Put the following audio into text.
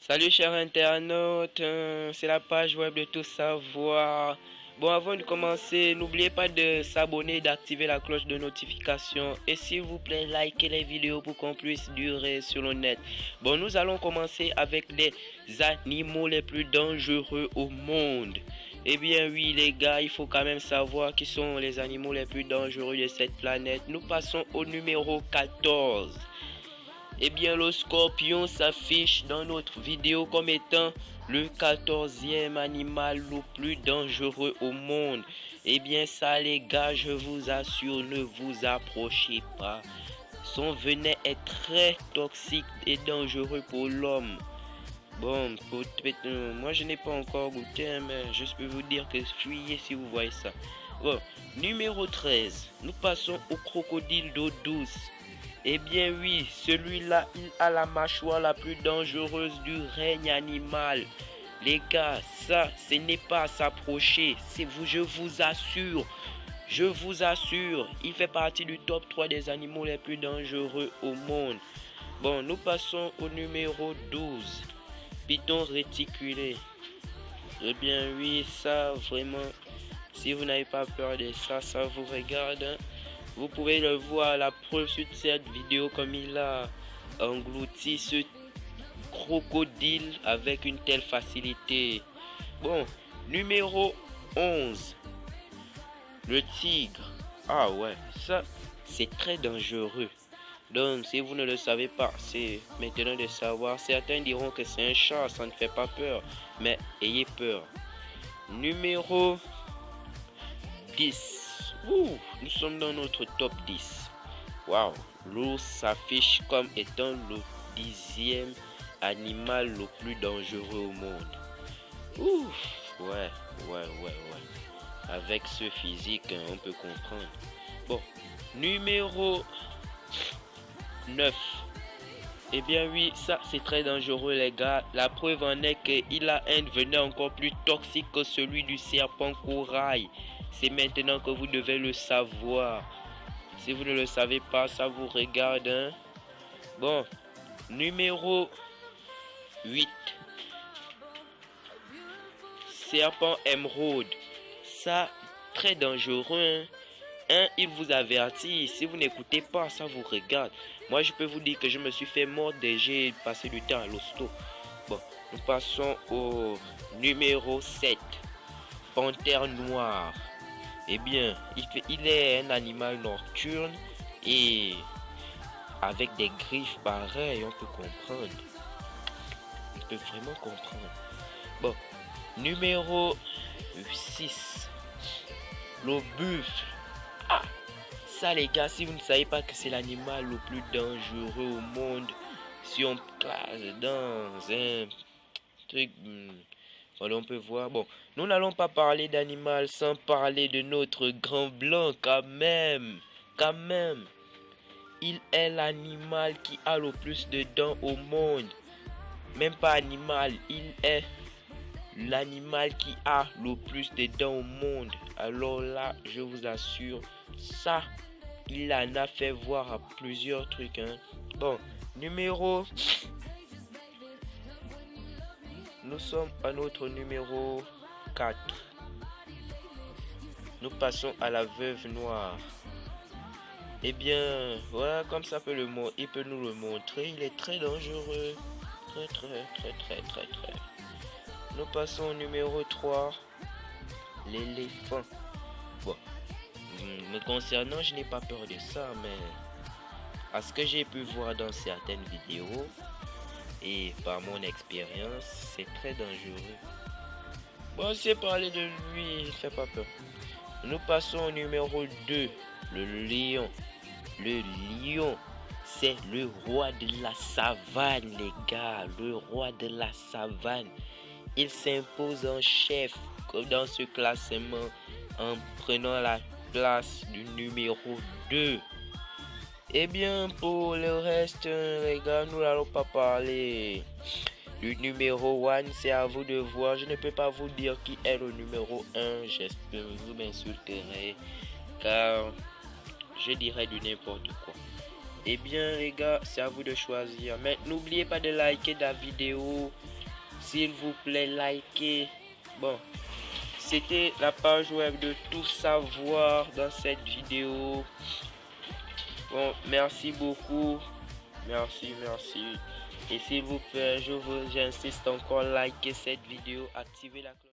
Salut chers internautes, c'est la page web de Tout Savoir. Bon, avant de commencer, n'oubliez pas de s'abonner et d'activer la cloche de notification. Et s'il vous plaît, likez les vidéos pour qu'on puisse durer sur le net. Bon, nous allons commencer avec les animaux les plus dangereux au monde. Eh bien oui les gars, il faut quand même savoir qui sont les animaux les plus dangereux de cette planète. Nous passons au numéro 14. Eh bien, le scorpion s'affiche dans notre vidéo comme étant le 14e animal le plus dangereux au monde. Eh bien, ça les gars, je vous assure, ne vous approchez pas. Son venin est très toxique et dangereux pour l'homme. Bon, moi je n'ai pas encore goûté, mais je peux vous dire que fuyez si vous voyez ça. Bon, numéro 13, nous passons au crocodile d'eau douce. Eh bien oui, celui-là, il a la mâchoire la plus dangereuse du règne animal. Les gars, ça, ce n'est pas à s'approcher. C'est vous, je vous assure, il fait partie du top 3 des animaux les plus dangereux au monde. Bon, nous passons au numéro 12. Python réticulé. Eh bien oui, ça, vraiment, si vous n'avez pas peur de ça, ça vous regarde, hein. Vous pouvez le voir, la preuve sur cette vidéo, comme il a englouti ce crocodile avec une telle facilité. Bon, numéro 11. Le tigre. Ah ouais, ça, c'est très dangereux. Donc, si vous ne le savez pas, c'est maintenant de savoir. Certains diront que c'est un chat, ça ne fait pas peur. Mais ayez peur. Numéro 10. Ouh, nous sommes dans notre top 10. Waouh, l'ours s'affiche comme étant le 10e animal le plus dangereux au monde. Ouh, ouais. Avec ce physique, on peut comprendre. Bon, numéro 9. Eh bien oui, ça c'est très dangereux les gars. La preuve en est qu'il a un venin encore plus toxique que celui du serpent corail. C'est maintenant que vous devez le savoir. Si vous ne le savez pas, ça vous regarde, hein? Bon, numéro 8. Serpent émeraude. Ça, très dangereux, hein? Il vous avertit, si vous n'écoutez pas, ça vous regarde. Moi, je peux vous dire que je me suis fait mordre et j'ai passé du temps à l'hosto. Bon, nous passons au numéro 7. Panthère noire. Eh bien, il est un animal nocturne et avec des griffes pareilles, on peut comprendre. On peut vraiment comprendre. Bon, numéro 6. Le buffle. Ah, ça les gars, si vous ne savez pas que c'est l'animal le plus dangereux au monde, si on classe dans un truc, voilà, on peut voir. Bon, nous n'allons pas parler d'animal sans parler de notre grand blanc quand même. Quand même, il est l'animal qui a le plus de dents au monde. Même pas animal, il est l'animal qui a le plus de dents au monde. Alors là, je vous assure, ça, il en a fait voir à plusieurs trucs, hein. Bon, numéro... Nous sommes à notre numéro 4. Nous passons à la veuve noire. Eh bien, voilà, comme ça peut il peut nous le montrer. Il est très dangereux. Très. Nous passons au numéro 3. L'éléphant. Bon, me concernant, je n'ai pas peur de ça, mais à ce que j'ai pu voir dans certaines vidéos et par mon expérience, c'est très dangereux. Bon, c'est parler de lui, il fait pas peur. Nous passons au numéro 2, le lion. Le lion, c'est le roi de la savane, les gars. Le roi de la savane. Il s'impose en chef dans ce classement en prenant la place du numéro 2. Eh bien, pour le reste, les gars, nous n'allons pas parler du numéro 1. C'est à vous de voir. Je ne peux pas vous dire qui est le numéro 1. J'espère que vous m'insulterez, car je dirais du n'importe quoi. Eh bien, les gars, c'est à vous de choisir. Mais n'oubliez pas de liker la vidéo, s'il vous plaît, likez. Bon, c'était la page web de Tout Savoir dans cette vidéo. Bon, merci beaucoup. Merci. Et s'il vous plaît, j'insiste encore, likez cette vidéo, activez la cloche.